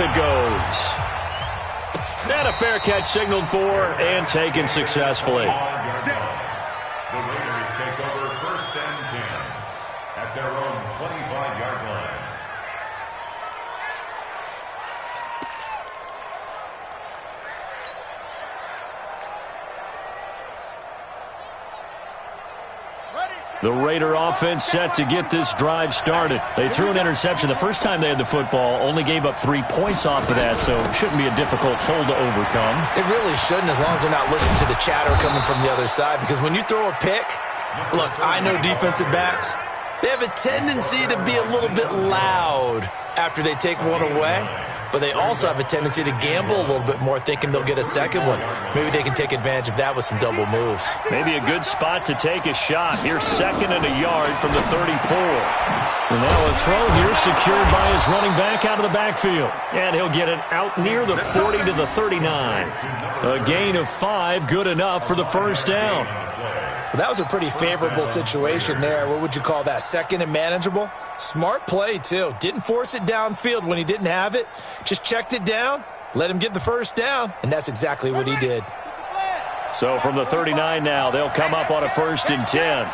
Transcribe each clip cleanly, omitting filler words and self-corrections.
it goes. And a fair catch signaled for and taken successfully. The Raiders take over 1st and 10 at their own 25-yard line. The Raider offense set to get this drive started. They threw an interception the first time they had the football, only gave up 3 points off of that, so it shouldn't be a difficult hole to overcome. It really shouldn't, as long as they're not listening to the chatter coming from the other side, because when you throw a pick, look, I know defensive backs, they have a tendency to be a little bit loud after they take one away, but they also have a tendency to gamble a little bit more, thinking they'll get a second one. Maybe they can take advantage of that with some double moves. Maybe a good spot to take a shot. Here's 2nd and a yard from the 34. And now a throw here secured by his running back out of the backfield. And he'll get it out near the 40 to the 39. A gain of 5, good enough for the first down. Well, that was a pretty favorable situation there. What would you call that? 2nd and manageable? Smart play, too. Didn't force it downfield when he didn't have it. Just checked it down, let him get the first down, and that's exactly what he did. So from the 39 now, they'll come up on a 1st and 10.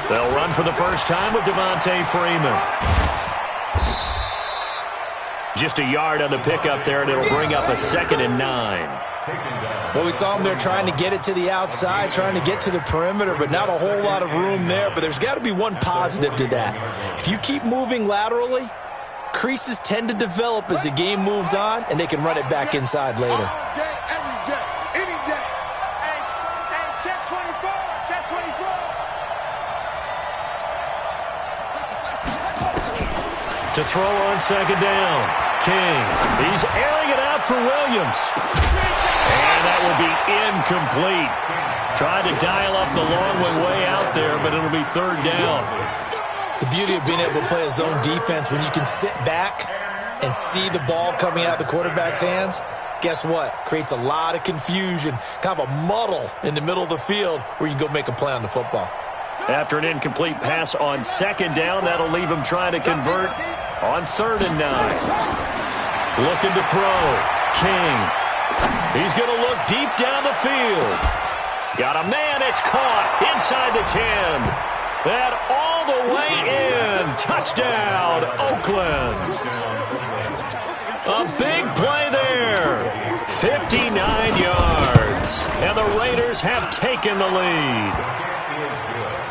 They'll run for the first time with Devontae Freeman. Just a yard on the pickup there, and it'll bring up a 2nd and 9. Well, we saw him there trying to get it to the outside, trying to get to the perimeter, but not a whole lot of room there. But there's got to be one positive to that. If you keep moving laterally, creases tend to develop as the game moves on, and they can run it back inside later. To throw on 2nd down, King. He's airing it out for Williams. And that will be incomplete. Tried to dial up the long one way out there, but it'll be 3rd down. The beauty of being able to play a zone defense, when you can sit back and see the ball coming out of the quarterback's hands, guess what? Creates a lot of confusion, kind of a muddle in the middle of the field where you can go make a play on the football. After an incomplete pass on 2nd down, that'll leave him trying to convert on 3rd and 9. Looking to throw. King. He's going to look deep down the field. Got a man. It's caught inside the 10. That all the way in. Touchdown, Oakland. A big play there. 59 yards. And the Raiders have taken the lead.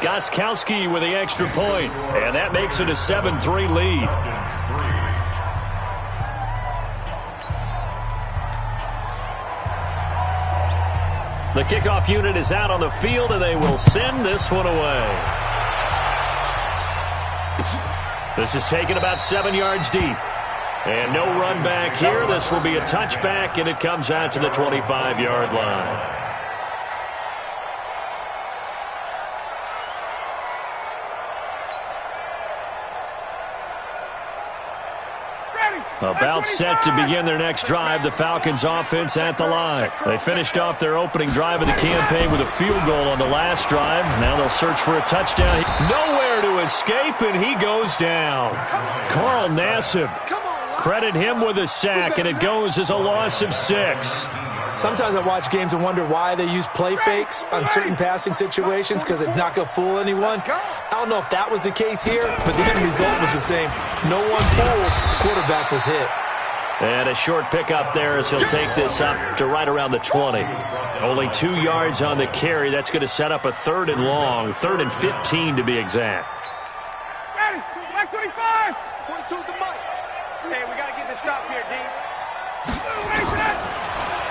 Gostkowski with the extra point, and that makes it a 7-3 lead. The kickoff unit is out on the field, and they will send this one away. This is taken about 7 yards deep. And no run back here. This will be a touchback, and it comes out to the 25-yard line. About set to begin their next drive, the Falcons offense at the line. They finished off their opening drive of the campaign with a field goal on the last drive. Now they'll search for a touchdown. Nowhere to escape, and he goes down. Carl Nassib. Credit him with a sack, and it goes as a loss of 6. Sometimes I watch games and wonder why they use play fakes on certain passing situations, because it's not going to fool anyone. I don't know if that was the case here, but the end result was the same. No one fooled. The quarterback was hit. And a short pickup there as he'll take this up to right around the 20. Only 2 yards on the carry. That's going to set up a 3rd and long, 3rd and 15 to be exact. Ready? Back 25. 42's the mic. Hey, we got to get this stop here, D.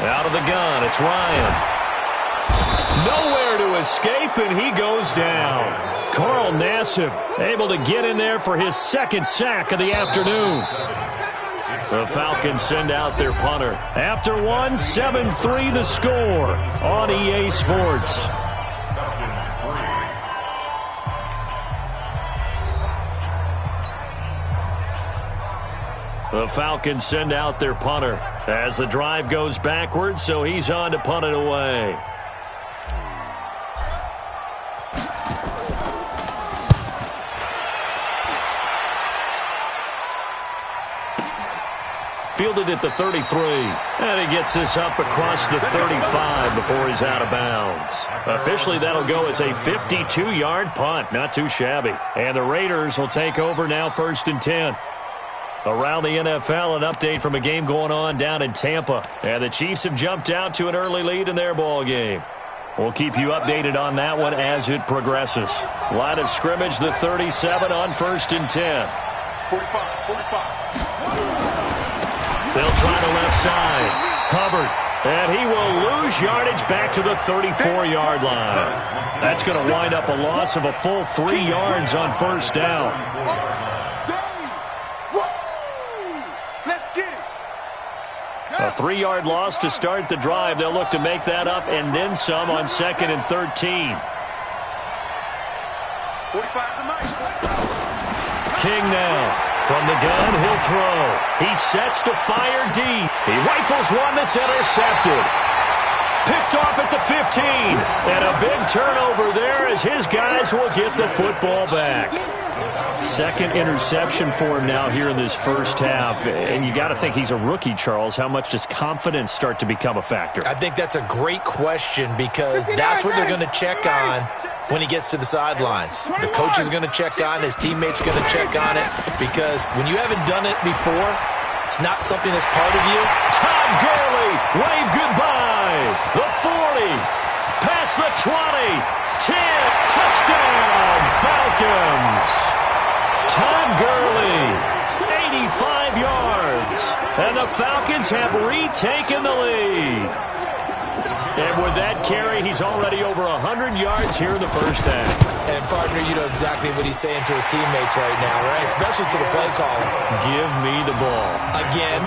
Out of the gun, it's Ryan. Nowhere to escape, and he goes down. Carl Nassib able to get in there for his 2nd sack of the afternoon. The Falcons send out their punter. After one, 7-3 the score on EA Sports. The Falcons send out their punter as the drive goes backwards, so he's on to punt it away. fielded at the 33. And he gets this up across the 35 before he's out of bounds. Officially, that'll go as a 52-yard punt. Not too shabby. And the Raiders will take over now, 1st and 10. Around the NFL, an update from a game going on down in Tampa. And the Chiefs have jumped out to an early lead in their ball game. We'll keep you updated on that one as it progresses. Line of scrimmage, the 37 on 1st and 10. 45. They'll try the left side. Hubbard. And he will lose yardage back to the 34-yard line. That's going to wind up a loss of a full 3 yards on 1st down. A 3-yard loss to start the drive. They'll look to make that up and then some on 2nd and 13. King now. From the gun, he'll throw. He sets to fire deep. He rifles one that's intercepted. Picked off at the 15. And a big turnover there as his guys will get the football back. Second interception for him now here in this first half. And you got to think he's a rookie, Charles. How much does confidence start to become a factor? I think that's a great question because that's what they're going to check on when he gets to the sidelines. The coach is going to check on, his teammates are going to check on it, because when you haven't done it before, it's not something that's part of you. Todd Gurley, wave goodbye. The 40, past the 20, 10, touchdown, Falcons. Todd Gurley, 85 yards, and the Falcons have retaken the lead. And with that carry, he's already over 100 yards here in the first half. And, partner, you know exactly what he's saying to his teammates right now, right? Especially to the play caller. Give me the ball. Again,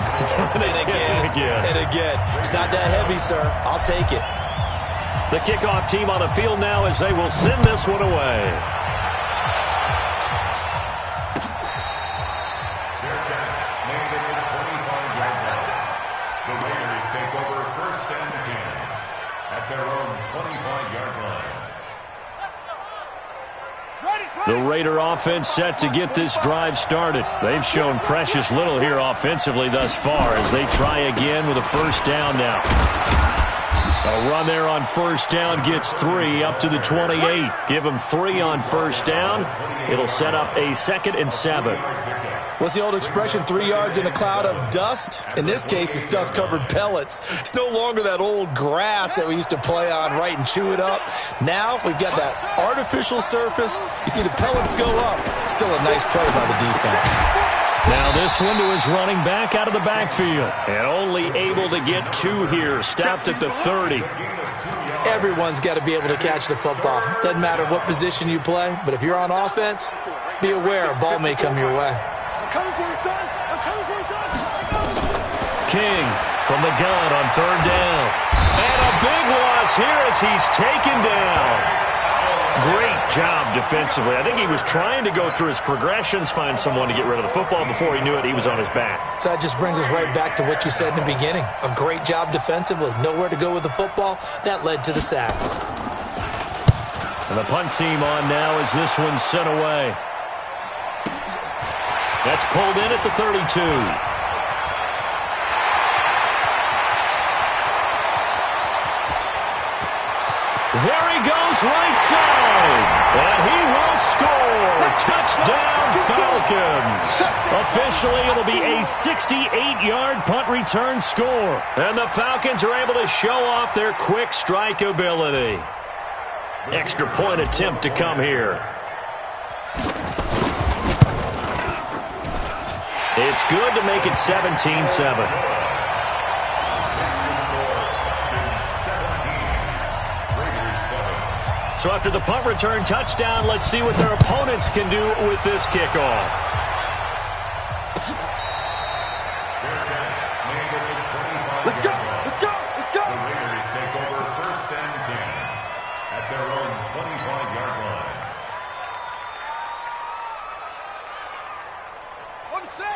and again, and again. It's not that heavy, sir. I'll take it. The kickoff team on the field now as they will send this one away. The Raider offense set to get this drive started. They've shown precious little here offensively thus far as they try again with a first down now. A run there on first down gets 3 up to the 28. Give them 3 on first down. It'll set up a 2nd and 7. What's the old expression, 3 yards in a cloud of dust? In this case, it's dust-covered pellets. It's no longer that old grass that we used to play on, right, and chew it up. Now we've got that artificial surface. You see the pellets go up. Still a nice play by the defense. Now this one to his running back out of the backfield. And only able to get 2 here. Stopped at the 30. Everyone's got to be able to catch the football. Doesn't matter what position you play, but if you're on offense, be aware a ball may come your way. King from the gun on 3rd down. And a big loss here as he's taken down. Great job defensively. I think he was trying to go through his progressions, find someone to get rid of the football. Before he knew it, he was on his back. So that just brings us right back to what you said in the beginning. A great job defensively. Nowhere to go with the football. That led to the sack. And the punt team on now as this one's sent away. That's pulled in at the 32. There he goes, right side. And he will score. Touchdown, Falcons. Officially, it'll be a 68-yard punt return score. And the Falcons are able to show off their quick strike ability. Extra point attempt to come here. It's good to make it 17-7. So after the punt return touchdown, let's see what their opponents can do with this kickoff. Let's go! Let's go! Let's go! The Raiders take over 1st and 10 at their own 25-yard line.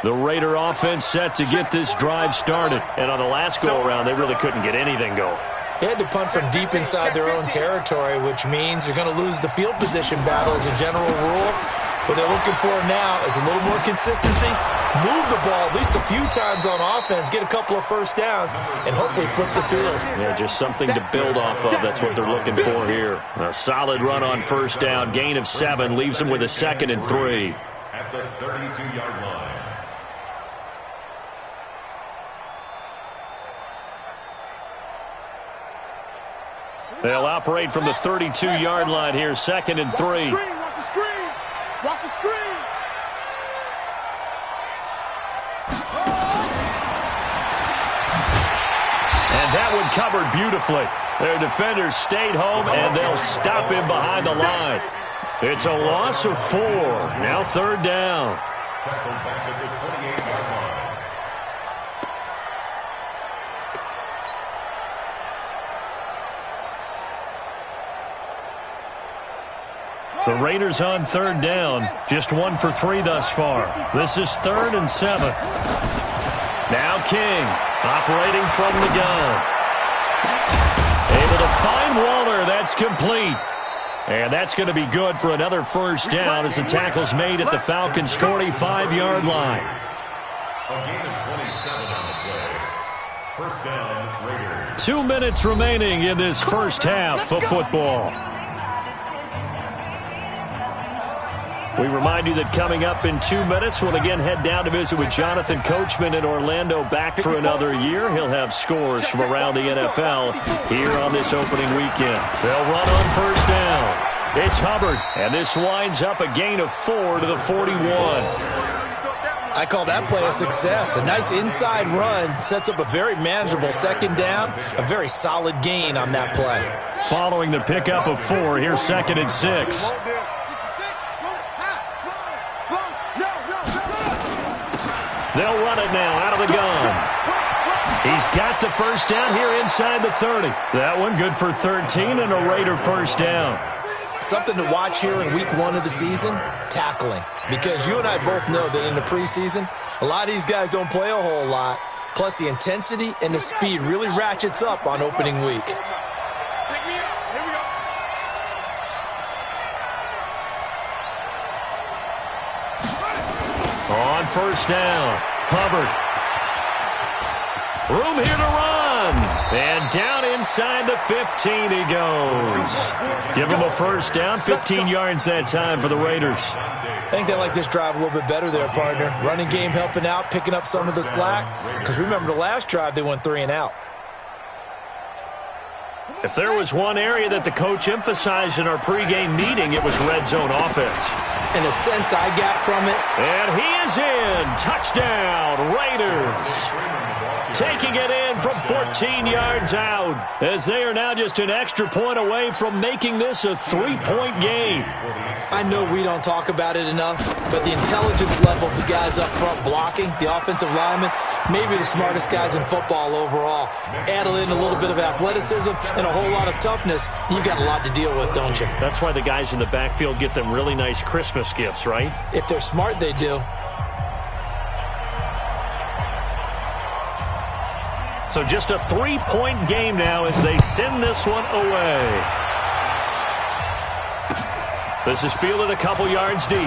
The Raider offense set to get this drive started. And on the last go-around, they really couldn't get anything going. They had to punt from deep inside their own territory, which means you're going to lose the field position battle as a general rule. What they're looking for now is a little more consistency, move the ball at least a few times on offense, get a couple of first downs, and hopefully flip the field. Yeah, just something to build off of. That's what they're looking for here. A solid run on first down, gain of 7, leaves them with a 2nd and 3. At the 32-yard line. They'll operate from the 32-yard line here, 2nd and 3. Watch the screen! Watch the screen! And that one covered beautifully. Their defenders stayed home, and they'll stop him behind the line. It's a loss of 4. Now 3rd down. Tackled back at the 28-yard line. The Raiders on 3rd down. Just 1 for 3 thus far. This is 3rd and 7. Now King, operating from the gun. Able to find Waller. That's complete. And that's going to be good for another first down as the tackle's made at the Falcons' 45-yard line. A gain of 27 on the play. First down, Raiders. 2 minutes remaining in this first half of football. We remind you that coming up in 2 minutes, we'll again head down to visit with Jonathan Coachman in Orlando, back for another year. He'll have scores from around the NFL here on this opening weekend. They'll run on first down. It's Hubbard, and this winds up a gain of 4 to the 41. I call that play a success. A nice inside run sets up a very manageable 2nd down, a very solid gain on that play. Following the pickup of 4, here's 2nd and 6. They'll run it now out of the gun. He's got the first down here inside the 30. That one good for 13 and a Raider first down. Something to watch here in week 1 of the season, tackling. Because you and I both know that in the preseason, a lot of these guys don't play a whole lot. Plus the intensity and the speed really ratchets up on opening week. On first down, Hubbard. Room here to run. And down inside the 15 he goes. Give him a first down, 15 yards that time for the Raiders. I think they like this drive a little bit better there, partner. Running game helping out, picking up some of the slack. Because remember, the last drive they went 3 and out. If there was one area that the coach emphasized in our pregame meeting, it was red zone offense. And the sense I got from it. And he is in. Touchdown, Raiders. Taking it in from 14 yards out, as they are now just an extra point away from making this a 3-point game. I know we don't talk about it enough, but the intelligence level of the guys up front blocking, the offensive linemen, maybe the smartest guys in football overall. Add in a little bit of athleticism and a whole lot of toughness, you've got a lot to deal with, don't you? That's why the guys in the backfield get them really nice Christmas gifts, right? If they're smart, they do. So just a 3-point game now as they send this one away. This is fielded a couple yards deep.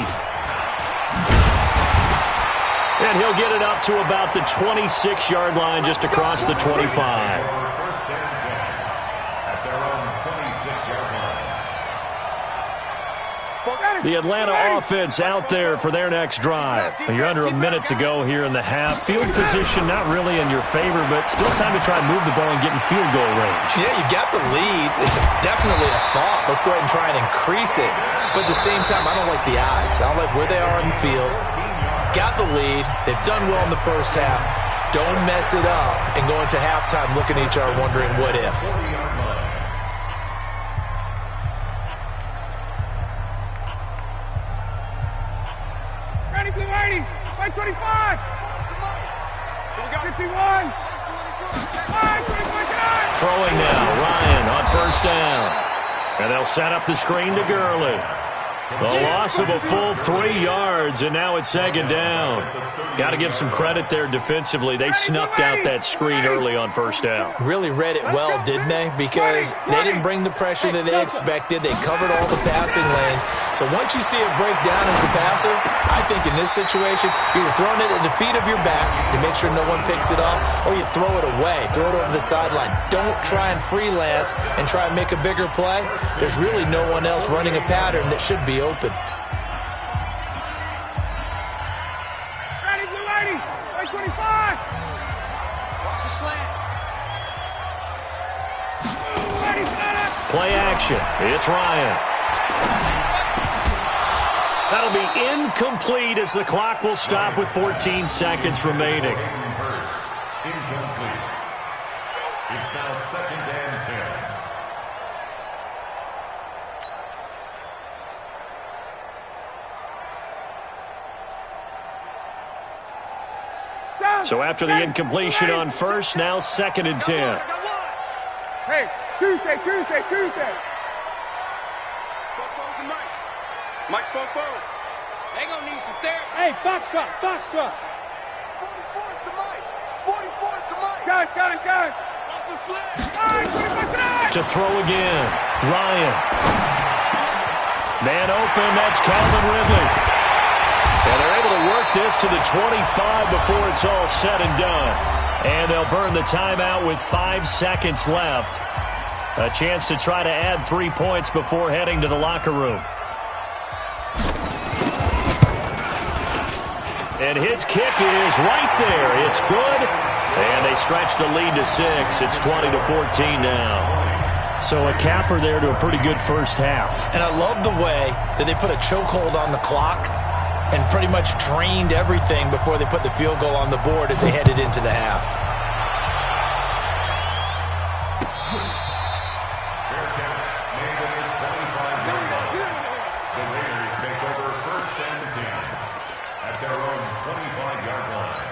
And he'll get it up to about the 26-yard line, just across the 25. First and 10 at their own 26-yard line. The Atlanta offense out there for their next drive. You're under a minute to go here in the half. Field position not really in your favor, but still time to try and move the ball and get in field goal range. Yeah, you got the lead. It's definitely a thought. Let's go ahead and try and increase it. But at the same time, I don't like the odds. I don't like where they are on the field. Got the lead. They've done well in the first half. Don't mess it up and go into halftime looking at each other wondering what if. Ready, blue 80. White 25. We got 51. White 25. Throwing now, Ryan on first down. And they'll set up the screen to Gurley. A loss of a full 3 yards, and now it's second down. Got to give some credit there defensively. They snuffed out that screen early on first down. Really read it well, didn't they? Because they didn't bring the pressure that they expected. They covered all the passing lanes. So once you see it break down as the passer, I think in this situation, you're throwing it at the feet of your back to make sure no one picks it up, or you throw it away, throw it over the sideline. Don't try and freelance and try and make a bigger play. There's really no one else running a pattern that should be open. Ready, blue 80, 25. Watch the slant. Ready, set up. Play action. It's Ryan. That'll be incomplete as the clock will stop with 14 seconds remaining. Incomplete. It's now 2nd and 10. So after the incompletion on first, now 2nd and 10. Hey, Tuesday. Mike Fofo. They gonna need some therapy. Hey, box truck. 44's to Mike. 44's to Mike. Gun. Watch the slip. To throw again. Ryan. Man open, that's Calvin Ridley. And they're able to work this to the 25 before it's all said and done. And they'll burn the timeout with 5 seconds left. A chance to try to add 3 points before heading to the locker room. And his kick is right there. It's good. And they stretch the lead to 6. It's 20-14 now. So a capper there to a pretty good first half. And I love the way that they put a chokehold on the clock and pretty much drained everything before they put the field goal on the board as they headed into the half. Fair catch made at the 25-yard line. The Raiders take over 1st and 10 at their own 25-yard line.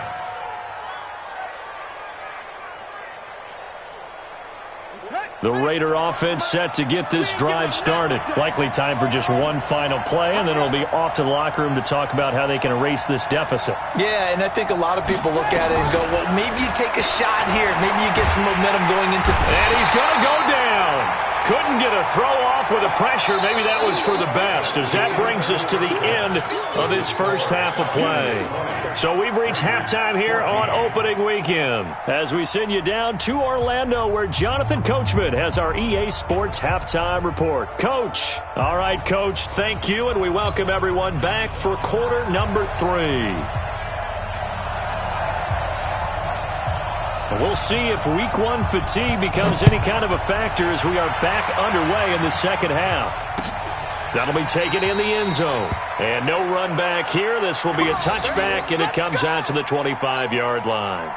The Raider offense set to get this drive started. Likely time for just one final play, and then it'll be off to the locker room to talk about how they can erase this deficit. Yeah, and I think a lot of people look at it and go, well, maybe you take a shot here. Maybe you get some momentum going into... And he's going to go down. Couldn't get a throw off with the pressure. Maybe that was for the best, as that brings us to the end of this first half of play. So we've reached halftime here on opening weekend as we send you down to Orlando, where Jonathan Coachman has our EA Sports halftime report. Coach. All right, Coach, thank you, and we welcome everyone back for quarter number 3. We'll see if week 1 fatigue becomes any kind of a factor as we are back underway in the second half. That'll be taken in the end zone. And no run back here. This will be a touchback, and it comes out to the 25-yard line.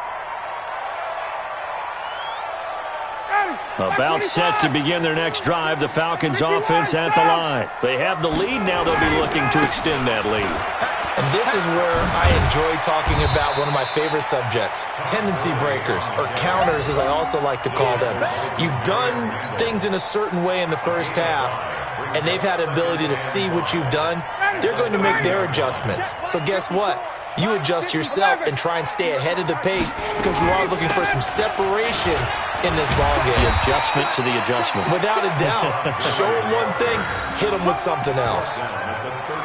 About set to begin their next drive, the Falcons offense at the line. They have the lead. Now they'll be looking to extend that lead. And this is where I enjoy talking about one of my favorite subjects, tendency breakers, or counters as I also like to call them. You've done things in a certain way in the first half, and they've had the ability to see what you've done. They're going to make their adjustments. So guess what? You adjust yourself and try and stay ahead of the pace because you are looking for some separation in this ballgame. The adjustment to the adjustment. Without a doubt. Show them one thing, hit them with something else.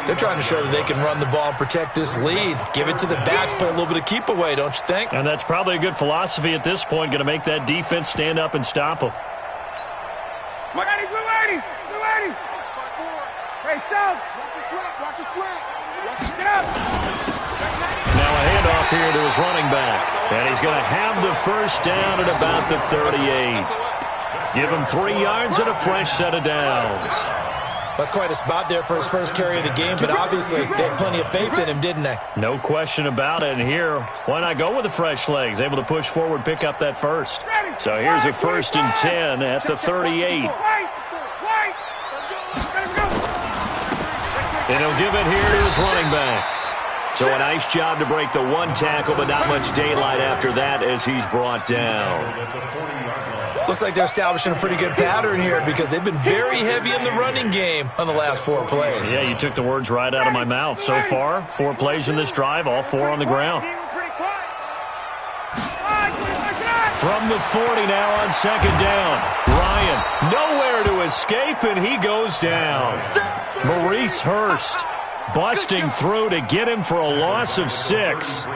They're trying to show that they can run the ball and protect this lead. Give it to the backs, play a little bit of keep away, don't you think? And that's probably a good philosophy at this point, going to make that defense stand up and stop them. Ready, blue 80, blue 80. Hey, South, watch your slant, watch your slant. Watch your snap. Now a handoff here to his running back. And he's going to have the first down at about the 38. Give him 3 yards and a fresh set of downs. That's quite a spot there for his first carry of the game, but obviously they had plenty of faith in him, didn't they? No question about it. And here, why not go with the fresh legs? Able to push forward, pick up that first. So here's a 1st and 10 at the 38. And he'll give it here to his running back. So a nice job to break the one tackle, but not much daylight after that as he's brought down. Looks like they're establishing a pretty good pattern here because they've been very heavy in the running game on the last 4 plays. Yeah, you took the words right out of my mouth. So far, 4 plays in this drive, all 4 on the ground. From the 40 now on second down. Ryan, nowhere to escape, and he goes down. Maurice Hurst busting through to get him for a loss of 6.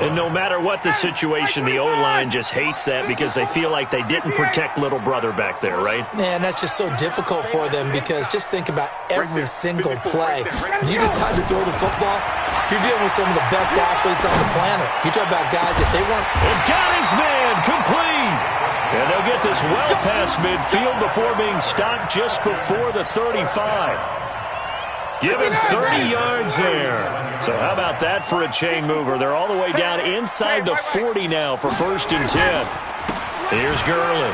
And no matter what the situation, the O-line just hates that because they feel like they didn't protect little brother back there, right? Man, that's just so difficult for them because just think about every single play. When you decide to throw the football, you're dealing with some of the best athletes on the planet. You talk about guys that they weren't... And got his man complete. And they'll get this well past midfield before being stopped just before the 35. Give him 30 yards there. So how about that for a chain mover? They're all the way down inside the 40 now for 1st and 10. Here's Gurley.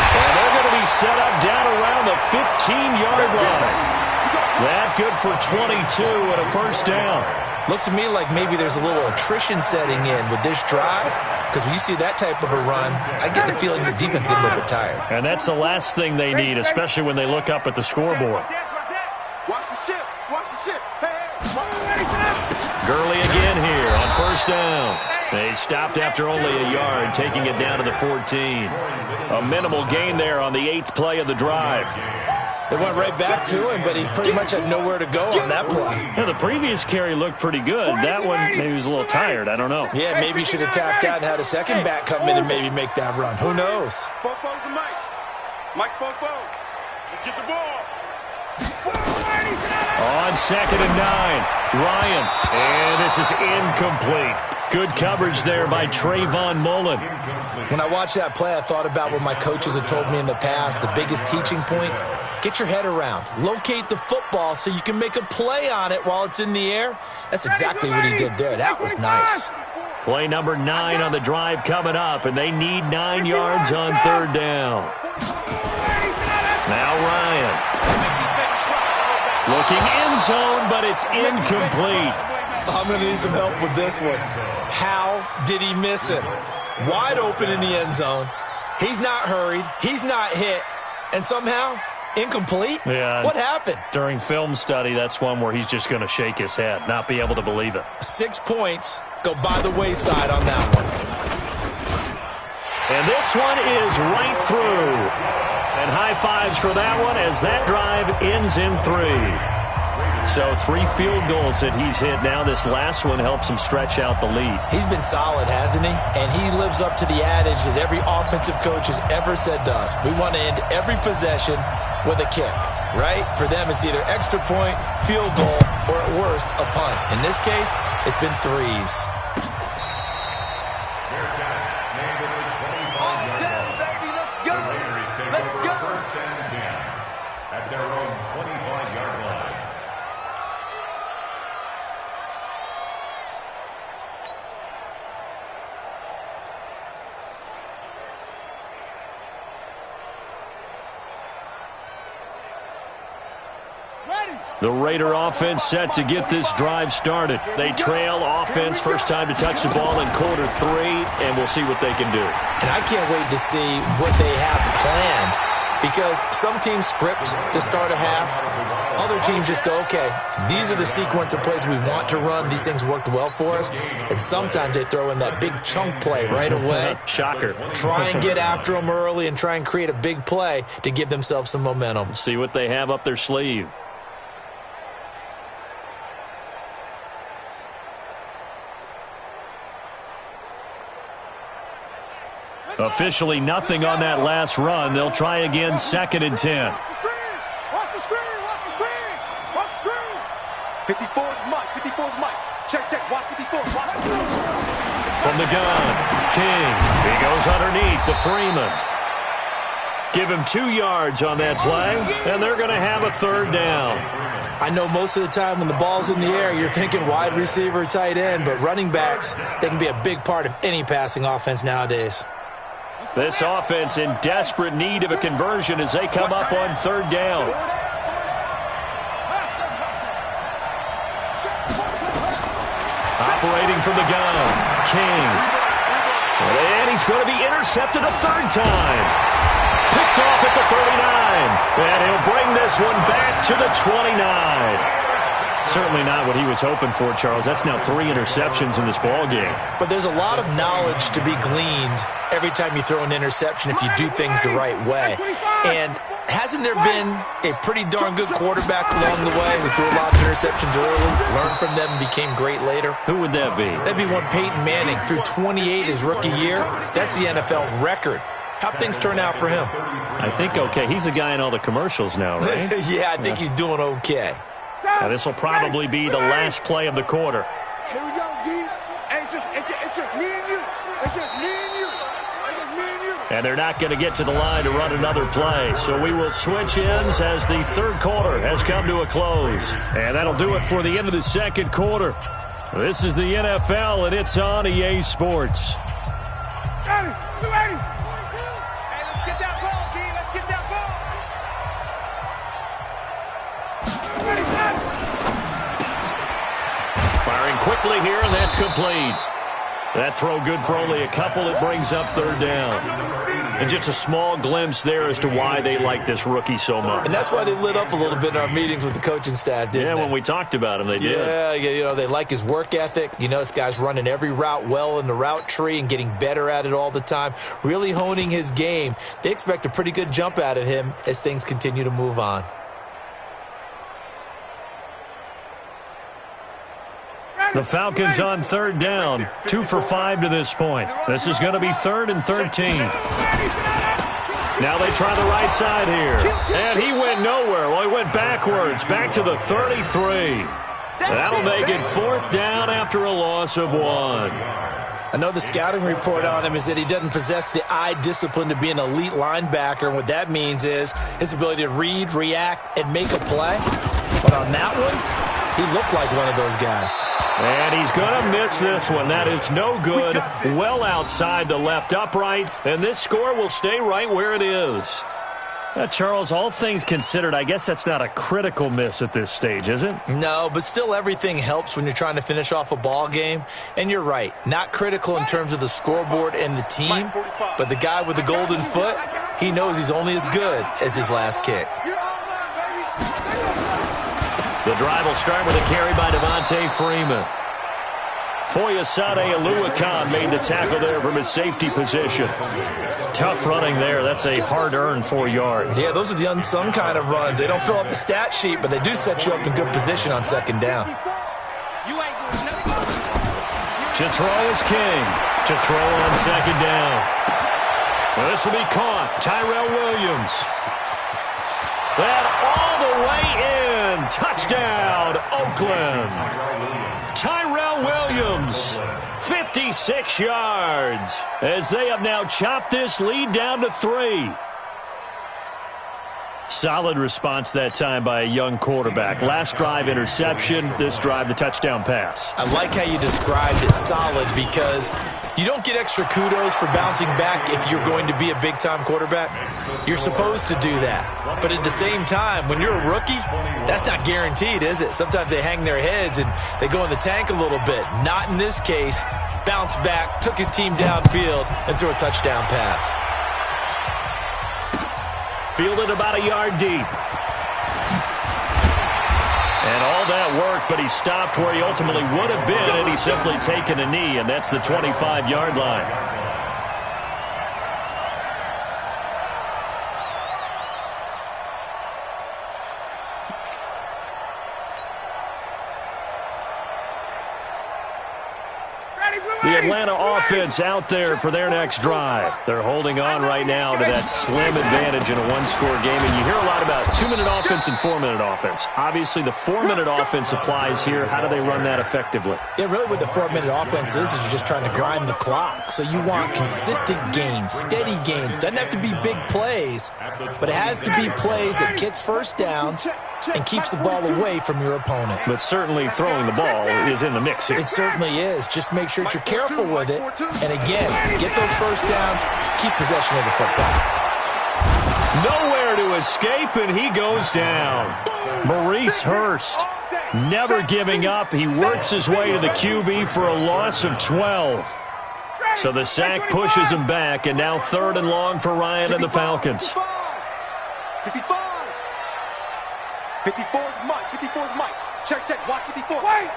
And they're going to be set up down around the 15-yard line. That good for 22 and a 1st down. Looks to me like maybe there's a little attrition setting in with this drive. Because when you see that type of a run, I get the feeling the defense gets a little bit tired. And that's the last thing they need, especially when they look up at the scoreboard. Watch the ship. Watch the ship. Gurley again here on 1st down. They stopped after only a yard, taking it down to the 14. A minimal gain there on the 8th play of the drive. They went right back to him, but he pretty much had nowhere to go on that play. Yeah, the previous carry looked pretty good. That one, maybe he was a little tired. I don't know. Yeah, maybe he should have tapped out and had a second back come in and maybe make that run. Who knows? Spoke-Bo's the Mike. Mike Spoke-Bo. Let's get the ball. On 2nd and 9, Ryan. And this is incomplete. Good coverage there by Trayvon Mullen. When I watched that play, I thought about what my coaches had told me in the past. The biggest teaching point, get your head around. Locate the football so you can make a play on it while it's in the air. That's exactly what he did there. That was nice. Play number 9 on the drive coming up, and they need 9 yards on 3rd down. Now Ryan. Looking end zone, but it's incomplete. I'm going to need some help with this one. How did he miss it? Wide open in the end zone. He's not hurried. He's not hit. And somehow, incomplete? Yeah. What happened? During film study, that's one where he's just going to shake his head, not be able to believe it. 6 points go by the wayside on that one. And this one is right through. And high fives for that one as that drive ends in 3. So 3 field goals that he's hit now. This last one helps him stretch out the lead. He's been solid, hasn't he? And he lives up to the adage that every offensive coach has ever said to us. We want to end every possession with a kick, right? For them, it's either extra point, field goal, or at worst, a punt. In this case, it's been 3s. At their own 25-yard line. The Raider offense set to get this drive started. They trail offense, first time to touch the ball in quarter 3, and we'll see what they can do. And I can't wait to see what they have planned. Because some teams script to start a half. Other teams just go, okay, these are the sequence of plays we want to run. These things worked well for us. And sometimes they throw in that big chunk play right away. Shocker. Try and get after them early and try and create a big play to give themselves some momentum. See what they have up their sleeve. Officially nothing on that last run. They'll try again 2nd and 10. Watch the screen. Watch the screen. Watch the screen. 54 is Mike. 54 is Mike. Check. Watch 54. Watch the screen. From the gun, King. He goes underneath to Freeman. Give him 2 yards on that play, and they're going to have a 3rd down. I know most of the time when the ball's in the air, you're thinking wide receiver, tight end, but running backs, they can be a big part of any passing offense nowadays. This offense in desperate need of a conversion as they come up on 3rd down. Operating from the gun, King. And he's going to be intercepted a third time. Picked off at the 39. And he'll bring this one back to the 29. Certainly not what he was hoping for, Charles. That's now 3 interceptions in this ball game. But there's a lot of knowledge to be gleaned every time you throw an interception if you do things the right way. And hasn't there been a pretty darn good quarterback along the way who threw a lot of interceptions early, learned from them, and became great later? Who would that be? That'd be one Peyton Manning. Threw 28 his rookie year. That's the NFL record. How'd things turn out for him? I think okay. He's the guy in all the commercials now, right? Yeah, I think he's doing okay. Now, this will probably be the last play of the quarter. Here we go, D. Hey, it's just me and you. It's just me and you. It's just me and you. And they're not going to get to the line to run another play. So we will switch ends as the third quarter has come to a close. And that'll do it for the end of the second quarter. This is the NFL, and it's on EA Sports. Hey, let's get that ball, D. Let's get that ball. Firing quickly here, and that's complete. That throw good for only a couple. It brings up third down. And just a small glimpse there as to why they like this rookie so much. And that's why they lit up a little bit in our meetings with the coaching staff, didn't they? When we talked about him, they did. Yeah, you know, they like his work ethic. You know, this guy's running every route well in the route tree and getting better at it all the time, really honing his game. They expect a pretty good jump out of him as things continue to move on. The Falcons on third down, 2 for 5 to this point. This is going to be 3rd and 13. Now they try the right side here. And he went nowhere. Well, he went backwards, back to the 33. That'll make it 4th down after a loss of 1. I know the scouting report on him is that he doesn't possess the eye discipline to be an elite linebacker. And what that means is his ability to read, react, and make a play. But on that one, he looked like one of those guys. And he's going to miss this one. That is no good. Well outside the left upright. And this score will stay right where it is. Charles, all things considered, I guess that's not a critical miss at this stage, is it? No, but still everything helps when you're trying to finish off a ball game. And you're right, not critical in terms of the scoreboard and the team. But the guy with the golden foot, he knows he's only as good as his last kick. The drive will start with a carry by Devontae Freeman. Foyesade Oluwakan made the tackle there from his safety position. Tough running there. That's a hard-earned 4 yards. Yeah, those are the unsung kind of runs. They don't fill up the stat sheet, but they do set you up in good position on second down. To throw is King. To throw on second down. Well, this will be caught. Tyrell Williams. That all the way in. Touchdown, Oakland. Tyrell Williams, 56 yards, as they have now chopped this lead down to 3. Solid response that time by a young quarterback. Last drive, interception. This drive, the touchdown pass. I like how you described it, solid, because you don't get extra kudos for bouncing back if you're going to be a big-time quarterback. You're supposed to do that. But at the same time, when you're a rookie, that's not guaranteed, is it? Sometimes they hang their heads and they go in the tank a little bit. Not in this case. Bounced back, took his team downfield, and threw a touchdown pass. Fielded about a yard deep. And all that work, but he stopped where he ultimately would have been, and he's simply taken a knee, and that's the 25-yard line. The Atlanta offense out there for their next drive. They're holding on right now to that slim advantage in a one-score game. And you hear a lot about 2-minute offense and 4-minute offense. Obviously, the 4-minute offense applies here. How do they run that effectively? Yeah, really what the 4-minute offense is you're just trying to grind the clock. So you want consistent gains, steady gains. Doesn't have to be big plays, but it has to be plays that gets first downs and keeps the ball away from your opponent. But certainly throwing the ball is in the mix here. It certainly is. Just make sure that you're careful with it. And again, get those first downs, keep possession of the football. Nowhere to escape, and he goes down. Maurice Hurst, never giving up. He works his way to the QB for a loss of 12. So the sack pushes him back, and now 3rd and long for Ryan and the Falcons. 55. 54 is Mike. 54 is Mike. Check, check. Watch 54. Wait.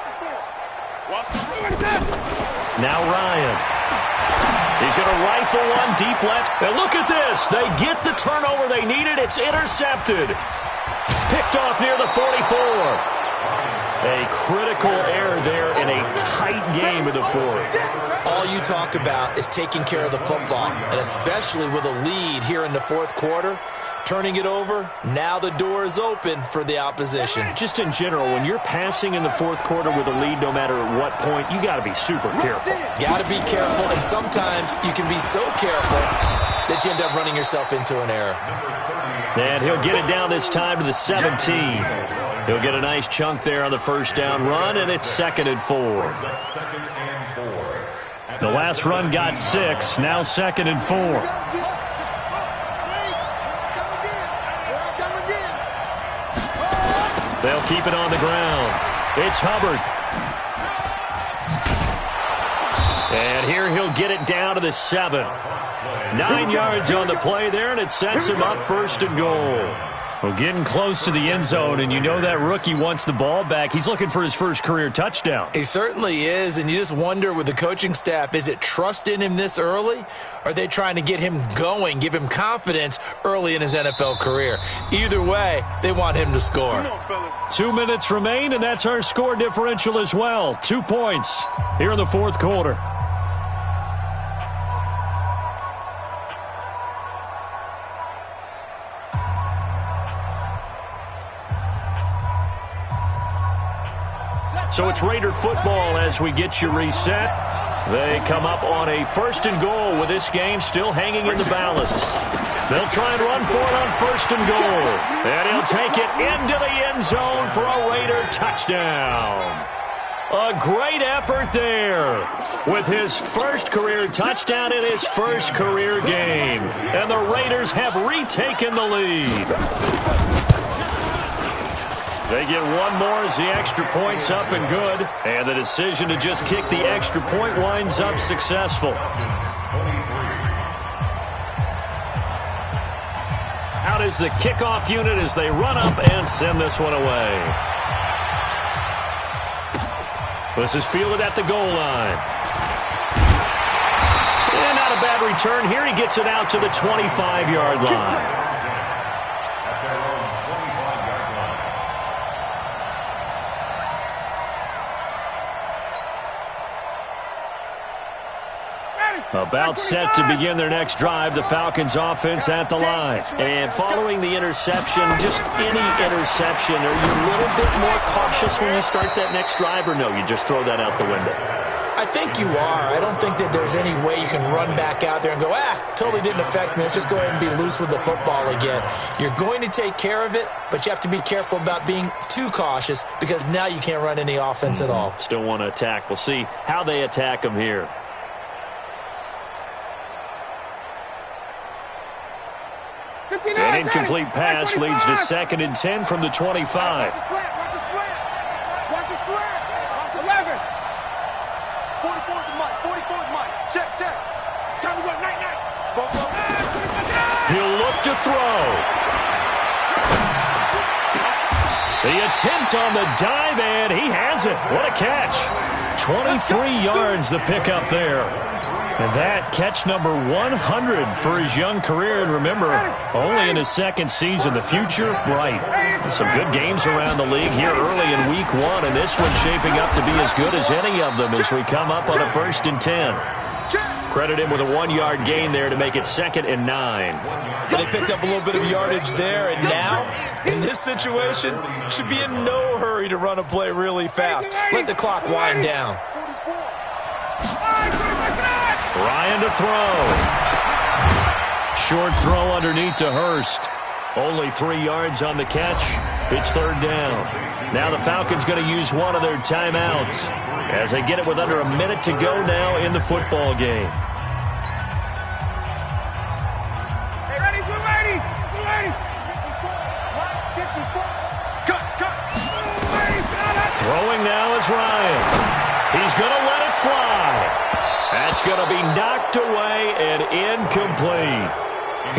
Watch the Now Ryan. He's going to rifle one deep left. And look at this. They get the turnover they needed. It's intercepted. Picked off near the 44. A critical error there in a tight game of the 4th. All you talk about is taking care of the football, and especially with a lead here in the 4th quarter, turning it over, now the door is open for the opposition. Just in general, when you're passing in the 4th quarter with a lead, no matter at what point, you got to be super careful. Got to be careful, and sometimes you can be so careful that you end up running yourself into an error. And he'll get it down this time to the 17. He'll get a nice chunk there on the 1st down run, and it's 2nd and 4. The last run got 6, now 2nd and 4. They'll keep it on the ground. It's Hubbard. And here he'll get it down to the 7. 9 yards on the play there, and it sets him up 1st and goal. Well, getting close to the end zone, and you know that rookie wants the ball back. He's looking for his first career touchdown. He certainly is, and you just wonder with the coaching staff, is it trust in him this early? Or are they trying to get him going, give him confidence early in his NFL career? Either way, they want him to score. 2 minutes remain, and that's our score differential as well. 2 points here in the 4th quarter. So it's Raider football as we get you reset. They come up on a 1st and goal with this game still hanging in the balance. They'll try and run for it on 1st and goal. And he'll take it into the end zone for a Raider touchdown. A great effort there with his first career touchdown in his first career game. And the Raiders have retaken the lead. They get one more as the extra point's up and good. And the decision to just kick the extra point winds up successful. Out is the kickoff unit as they run up and send this one away. This is fielded at the goal line. And not a bad return here. He gets it out to the 25-yard line. About set to begin their next drive, the Falcons offense at the line. And following the interception, just any interception, are you a little bit more cautious when you start that next drive, or no, you just throw that out the window? I think you are. I don't think that there's any way you can run back out there and go, totally didn't affect me. Let's just go ahead and be loose with the football again. You're going to take care of it, but you have to be careful about being too cautious because now you can't run any offense at all. Still want to attack. We'll see how they attack them here. An incomplete pass leads to 2nd and 10 from the 25. Watch the slant. Watch the slant. Watch 11. 44 is Mike. 44 is Mike. Check. Time to go. Night. He'll look to throw. The attempt on the dive, and he has it. What a catch. 23 yards the pickup there. And that catch number 100 for his young career. And remember, only in his 2nd season. The future, bright. Some good games around the league here early in week 1. And this one's shaping up to be as good as any of them as we come up on a 1st and 10. Credit him with a 1-yard gain there to make it 2nd and 9. But they picked up a little bit of yardage there. And now, in this situation, should be in no hurry to run a play really fast. Let the clock wind down. Ryan to throw. Short throw underneath to Hurst. Only 3 yards on the catch. It's 3rd down. Now the Falcons going to use one of their timeouts as they get it with under a minute to go now in the football game. Hey, ready, blue lady. Cut. Throwing now is Ryan. He's going to let it fly. At It's going to be knocked away and incomplete.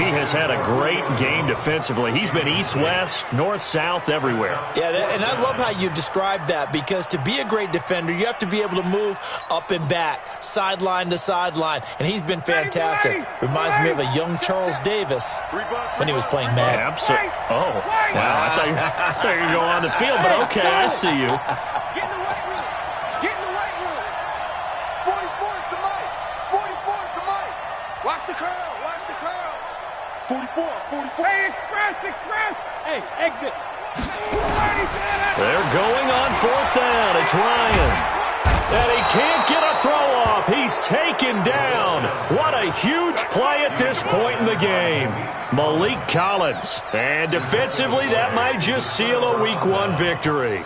He has had a great game defensively. He's been east-west, north-south, everywhere. Yeah, and I love how you described that, because to be a great defender, you have to be able to move up and back, sideline to sideline, and he's been fantastic. Reminds me of a young Charles Davis when he was playing Madden. Absolutely. Oh, wow. I thought you were going to go on the field, but okay, I see you. Get in the weight room. Get in the weight room. 44 is the mic. 44 is the mic. Watch the curl. Watch the curls. 44. Hey, express. Hey, exit. They're going on fourth down. It's Ryan. And he can't get a throw off. He's taken down. What a huge play at this point in the game. Malik Collins. And defensively, that might just seal a Week 1 victory.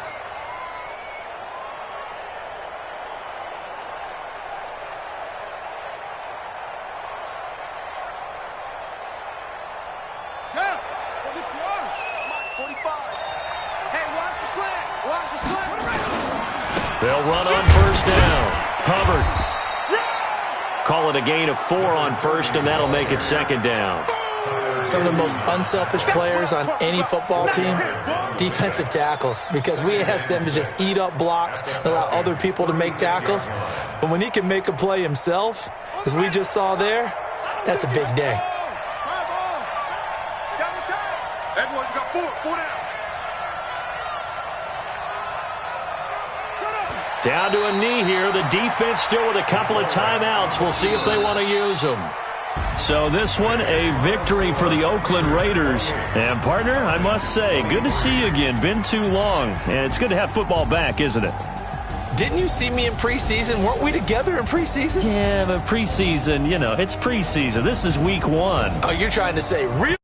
They'll run on first down. Hubbard. Call it a gain of 4 on first, and that'll make it second down. Some of the most unselfish players on any football team, defensive tackles, because we ask them to just eat up blocks and allow other people to make tackles. But when he can make a play himself, as we just saw there, that's a big day. Everyone, you got 4 down. Down to a knee here. The defense still with a couple of timeouts. We'll see if they want to use them. So this one, a victory for the Oakland Raiders. And, partner, I must say, good to see you again. Been too long. And it's good to have football back, isn't it? Didn't you see me in preseason? Weren't we together in preseason? Yeah, but preseason, it's preseason. This is Week 1. Oh, you're trying to say real